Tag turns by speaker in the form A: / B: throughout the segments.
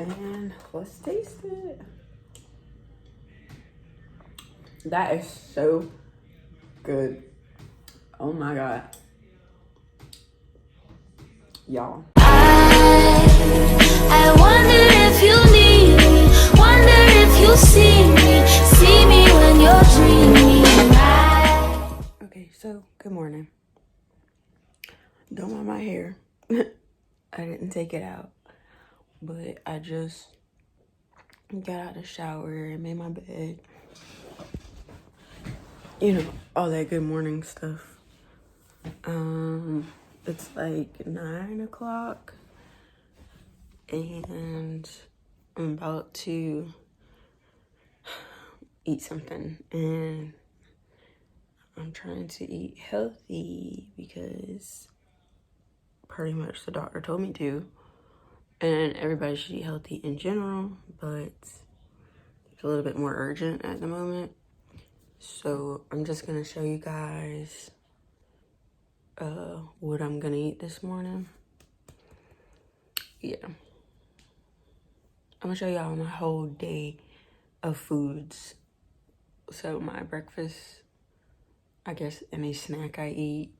A: And let's taste it. That is so good. Oh my God. Y'all.
B: I wonder if you need me, wonder if you see me when you're dreaming.
A: Okay, so good morning. Don't mind my hair. I didn't take it out, but I just got out of the shower and made my bed. You know, all that good morning stuff. It's like 9 o'clock and I'm about to eat something, and I'm trying to eat healthy because pretty much the doctor told me to, and everybody should eat healthy in general, but it's a little bit more urgent at the moment. So I'm just gonna show you guys what I'm gonna eat this morning. Yeah, I'm gonna show y'all my whole day of foods. So my breakfast, I guess any snack I eat,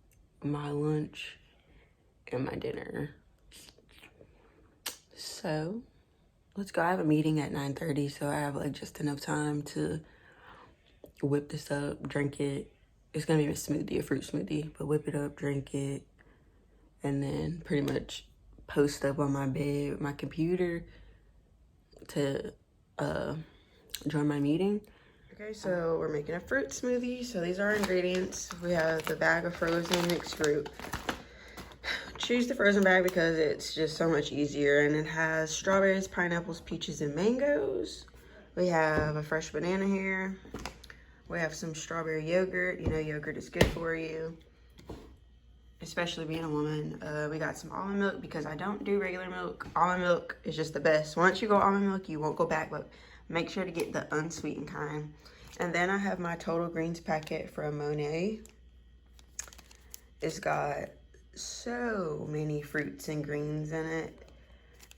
A: my lunch, and my dinner. So let's go. I have a meeting at 9:30, so I have like just enough time to whip this up, drink it. It's gonna be a smoothie, a fruit smoothie, but whip it up, drink it, and then pretty much post up on my bed with my computer to join my meeting. Okay, so we're making a fruit smoothie. So these are our ingredients. We have the bag of frozen mixed fruit. Choose the frozen bag because it's just so much easier, and it has strawberries, pineapples, peaches, and mangoes. We have a fresh banana here. We have some strawberry yogurt. You know, yogurt is good for you, especially being a woman. We got some almond milk because I don't do regular milk. Almond milk is just the best. Once you go almond milk, you won't go back, but make sure to get the unsweetened kind. And then I have my Total Greens packet from Monet. It's got so many fruits and greens in it.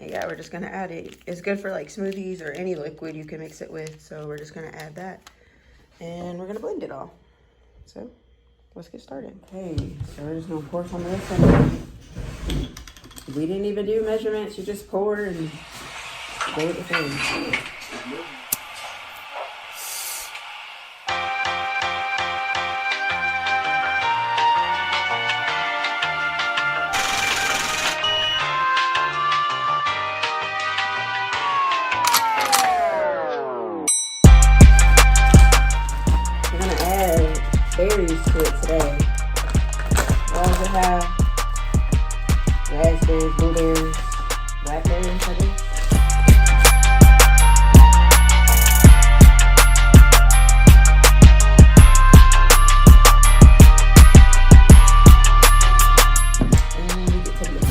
A: And yeah, we're just gonna add it. It's good for like smoothies or any liquid you can mix it with. So we're just gonna add that. And we're gonna blend it all. So let's get started. Okay, so we're just gonna pour some of this in. We didn't even do measurements. You just pour and go with the thing. We're gonna add berries to it today. What does it have? Raspberries, blueberries, blackberries, I guess. And we get to blend it.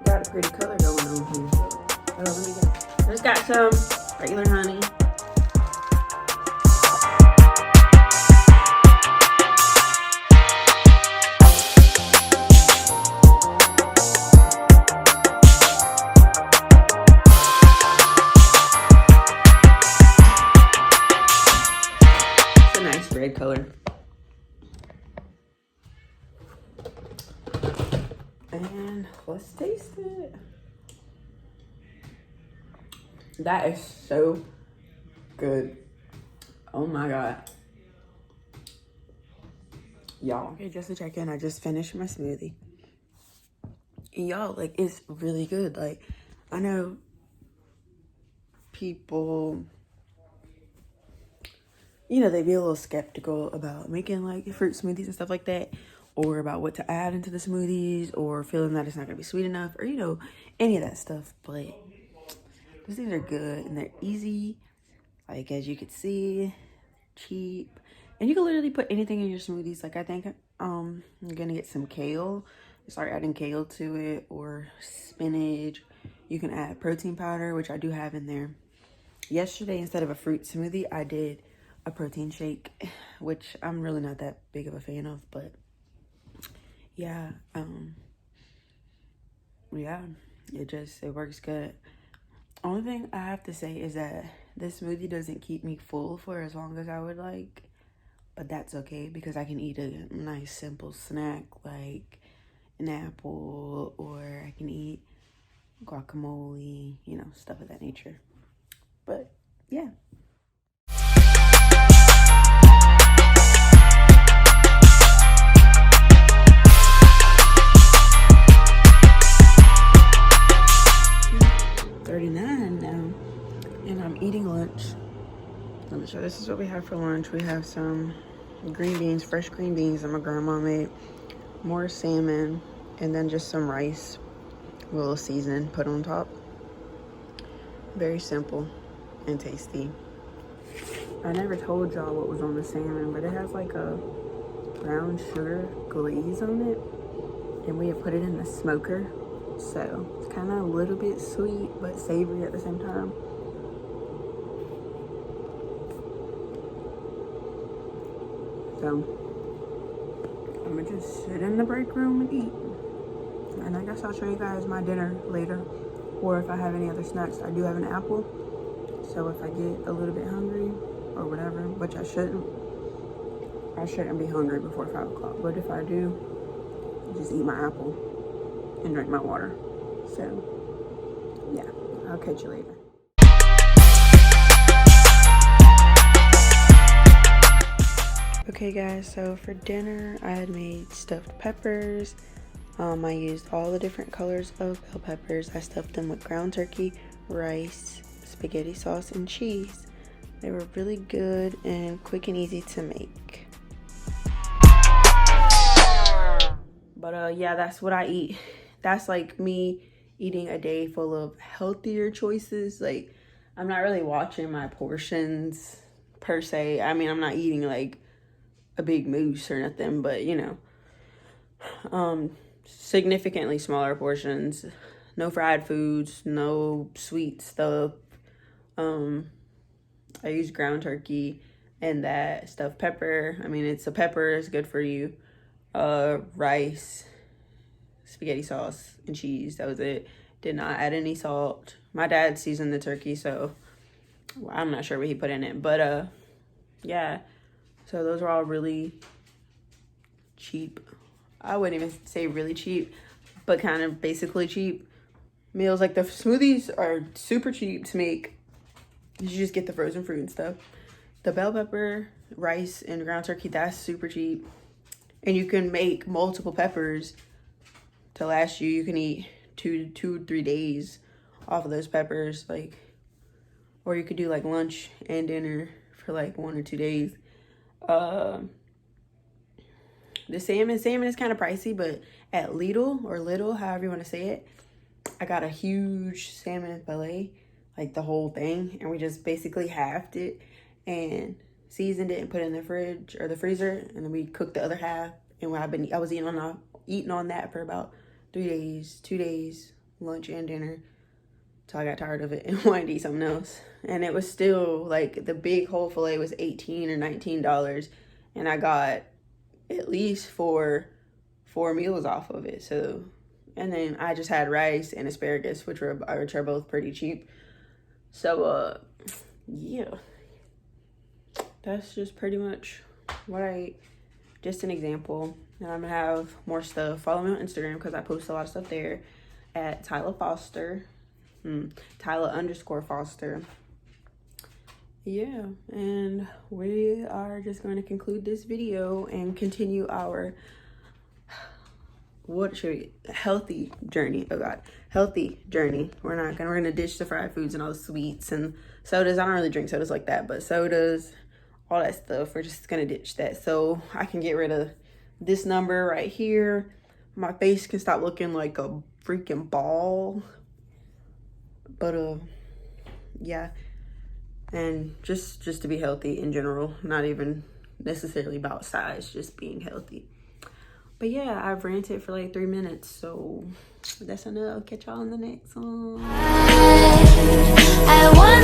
A: Got a pretty color going on here. Oh, let me get. Just got some regular honey. It's a nice red color. And let's taste it. That is so good. Oh my God. Y'all. Okay, just to check in, I just finished my smoothie. And y'all, like, it's really good. Like, I know people, you know, they be a little skeptical about making like fruit smoothies and stuff like that, or about what to add into the smoothies, or feeling that it's not gonna be sweet enough, or, you know, any of that stuff. But these things are good and they're easy. Like, as you can see, cheap. And you can literally put anything in your smoothies. Like I think I'm gonna get some kale, start adding kale to it, or spinach. You can add protein powder, which I do have in there. Yesterday, instead of a fruit smoothie, I did a protein shake, which I'm really not that big of a fan of, but yeah, yeah, it works good. Only thing I have to say is that this smoothie doesn't keep me full for as long as I would like, but that's okay because I can eat a nice simple snack like an apple, or I can eat guacamole, you know, stuff of that nature. But yeah. Now, and I'm eating lunch. Let me show. This is what we have for lunch. We have some green beans, fresh green beans that my grandma made, more salmon, and then just some rice, a little season put on top. Very simple and tasty. I never told y'all what was on the salmon, but it has like a brown sugar glaze on it, and we have put it in the smoker, so it's kind of a little bit sweet but savory at the same time. So I'm gonna just sit in the break room and eat, and I guess I'll show you guys my dinner later, or if I have any other snacks. I do have an apple, so if I get a little bit hungry or whatever, which I shouldn't be hungry before 5 o'clock, but if I do, just eat my apple and drink my water. So yeah, I'll catch you later. Okay guys, so for dinner I had made stuffed peppers. I used all the different colors of bell peppers. I stuffed them with ground turkey, rice, spaghetti sauce, and cheese. They were really good and quick and easy to make. But yeah, that's what I eat. That's like me eating a day full of healthier choices. Like, I'm not really watching my portions per se. I mean, I'm not eating like a big moose or nothing, but you know, significantly smaller portions, no fried foods, no sweet stuff. I use ground turkey and that stuffed pepper. I mean, it's a pepper, it's good for you. Rice, spaghetti sauce, and cheese. That was it. Did not add any salt. My dad seasoned the turkey, so I'm not sure what he put in it, but yeah. So those are all really cheap. I wouldn't even say really cheap, but kind of basically cheap meals. Like the smoothies are super cheap to make. You just get the frozen fruit and stuff. The bell pepper, rice, and ground turkey, that's super cheap. And you can make multiple peppers to last you. You can eat 2 to 3 days off of those peppers. Like, or you could do like lunch and dinner for like 1 or 2 days. The salmon is kind of pricey, but at Lidl or Little, however you want to say it, I got a huge salmon fillet, like the whole thing, and we just basically halved it and seasoned it and put it in the fridge or the freezer, and then we cooked the other half. And I was eating on that for about 3 days, 2 days, lunch and dinner, till I got tired of it and wanted to eat something else. And it was still like the big whole fillet was $18 or $19, and I got at least four meals off of it. So, and then I just had rice and asparagus, which are both pretty cheap. So yeah, that's just pretty much what I ate. Just an example. And I'm gonna have more stuff. Follow me on Instagram because I post a lot of stuff there at Tyla Foster. Tyla_Foster. Yeah, and we are just going to conclude this video and continue our healthy journey. Oh god, healthy journey. We're gonna ditch the fried foods and all the sweets and sodas. I don't really drink sodas like that, but sodas, all that stuff, we're just gonna ditch that so I can get rid of this number right here. My face can stop looking like a freaking ball. But yeah, and just to be healthy in general, not even necessarily about size, just being healthy. But yeah, I've ranted for like 3 minutes, so that's enough. Catch y'all in the next one.
B: I want